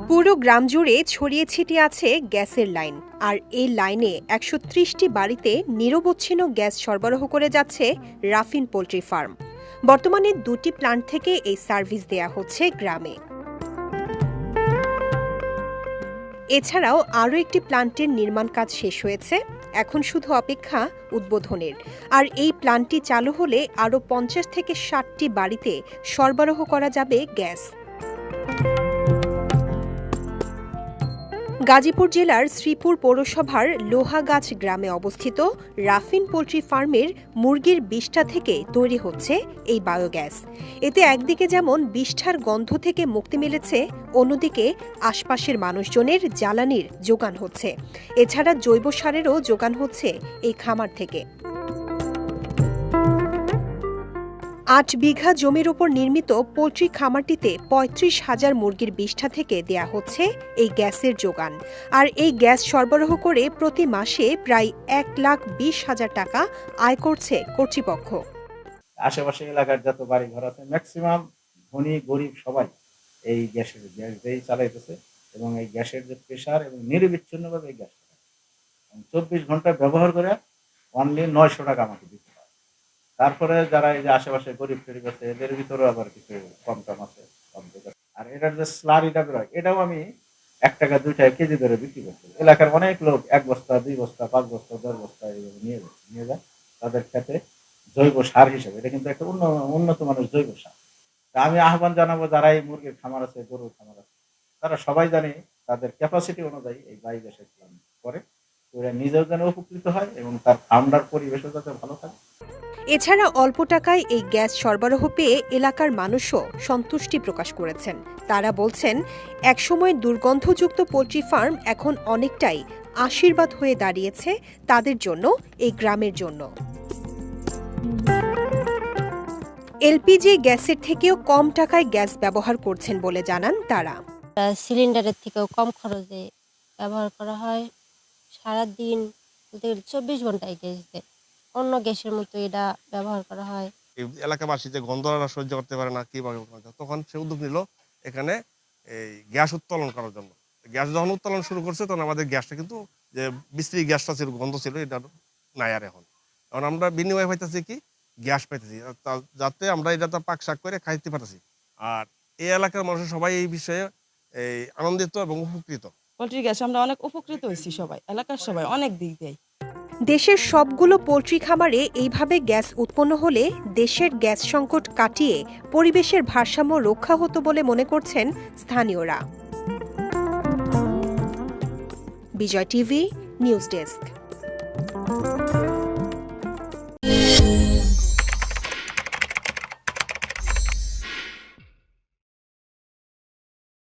পুরো গ্রাম জুড়ে ছড়িয়ে ছিটিয়ে আছে গ্যাসের লাইন, আর এই লাইনে ১৩০টি বাড়িতে নিরবচ্ছিন্ন গ্যাস সরবরাহ করে যাচ্ছে রাফিন পোল্ট্রি ফার্ম। বর্তমানে ২টি প্ল্যান্ট থেকে এই সার্ভিস দেয়া হচ্ছে গ্রামে। এছাড়াও আরও একটি প্ল্যান্টের নির্মাণ কাজ শেষ হয়েছে, এখন শুধু অপেক্ষা উদ্বোধনের। আর এই প্ল্যান্টটি চালু হলে আরও ৫০ থেকে ৬০টি বাড়িতে সরবরাহ করা যাবে গ্যাস। গাজীপুর জেলার শ্রীপুর পৌরসভার লোহাগাছ গ্রামে অবস্থিত রাফিন পোল্ট্রি ফার্মের মুরগির বিষ্ঠা থেকে তৈরি হচ্ছে এই বায়োগ্যাস। এতে একদিকে যেমন বিষ্ঠার গন্ধ থেকে মুক্তি মিলেছে, অন্যদিকে আশপাশের মানুষজনের জ্বালানির যোগান হচ্ছে। এছাড়া জৈব সারেরও যোগান হচ্ছে এই খামার থেকে। ৮ বিঘা জমির উপর নির্মিত পোল্ট্রি খামারটিতে ৩৫,০০০ মুরগির বিষ্ঠা থেকে দেয়া হচ্ছে এই গ্যাসের যোগান। আর এই গ্যাস সরবরাহ করে প্রতি মাসে প্রায় ১,২০,০০০ টাকা আয় করছে কর্তৃপক্ষ। আশেপাশে এলাকার যত বাড়ি ঘর আছে ম্যাক্সিমাম ধনী গরিব সবাই এই গ্যাস দিয়েই চালাইতেছে, এবং এই গ্যাসের যে প্রেশার এবং নিরবিচ্ছিন্নভাবে এই গ্যাস ২৪ ঘন্টা ব্যবহার করে অনলি ৯০০ টাকা আমাকে দিতে হয়। তারপরে যারা এই যে আশেপাশে গরিব ফেরি আছে এদের ভিতরেও আবার কিছু কম টম আছে। আর এটার যে স্লারিটা বেরোয় এটাও আমি ১ টাকা ২ টাকা কেজি ধরে বিক্রি করছি। এলাকার অনেক লোক ১ বস্তা ২ বস্তা ৫ বস্তা ১০ বস্তা এইভাবে নিয়ে যায় তাদের ক্ষেত্রে জৈব সার হিসেবে। এটা কিন্তু একটা উন্নত মানের জৈব সার। তা আমি আহ্বান জানাবো যারা এই মুরগির খামার আছে, গরুর খামার আছে, তারা সবাই জানে তাদের ক্যাপাসিটি অনুযায়ী এই বায়োগ্যাসের প্ল্যান করে, ওরা নিজেও যেন উপকৃত হয় এবং তার ফার্মটার পরিবেশও যাতে ভালো থাকে। এছাড়া অল্প টাকায় এই গ্যাস সরবরাহ পেয়ে এলাকার মানুষও সন্তুষ্টি প্রকাশ করেছেন। তারা বলছেন, একসময় দুর্গন্ধযুক্ত পোল্ট্রি ফার্ম এখন অনেকটাই আশীর্বাদ হয়ে দাঁড়িয়েছে তাদের জন্য, এই গ্রামের জন্য। এলপিজি গ্যাসের থেকেও কম টাকায় গ্যাস ব্যবহার করছেন বলে জানান তারা। সিলিন্ডারের থেকেও কম খরচে ব্যবহার করা হয়। সারাদিন ২৪ ঘন্টায় গ্যাস দেয়, অন্য গ্যাসের মতো এটা ব্যবহার করা হয়। এলাকাবাসী যে গন্ধটা সহ্য করতে পারে না, কিভাবে তখন সে উদ্যোগ নিল এখানে এই গ্যাস উত্তোলন করার জন্য। গ্যাস যখন উত্তোলন শুরু করছে তখন আমাদের গ্যাসটা কিন্তু যে বিশ্রী গ্যাসটা ছিল, গন্ধ ছিল, এটা নাই আর। এখন আমরা বিনিময় পাইতেছি কি গ্যাস পাইতেছি, যাতে আমরা এটা পাক শাক করে খাইতে পারতেছি। আর এই এলাকার মানুষ সবাই এই বিষয়ে আনন্দিত এবং উপকৃত। পোল্ট্রি গ্যাস আমরা অনেক উপকৃত হয়েছি, সবাই এলাকার সবাই অনেক দিক দিয়ে। দেশের সবগুলো পোল্ট্রি খামারে এইভাবে গ্যাস উৎপন্ন হলে দেশের গ্যাস সংকট কাটিয়ে পরিবেশের ভারসাম্য রক্ষা হতো বলে মনে করছেন স্থানীয়রা। বিজয় টিভি নিউজ ডেস্ক।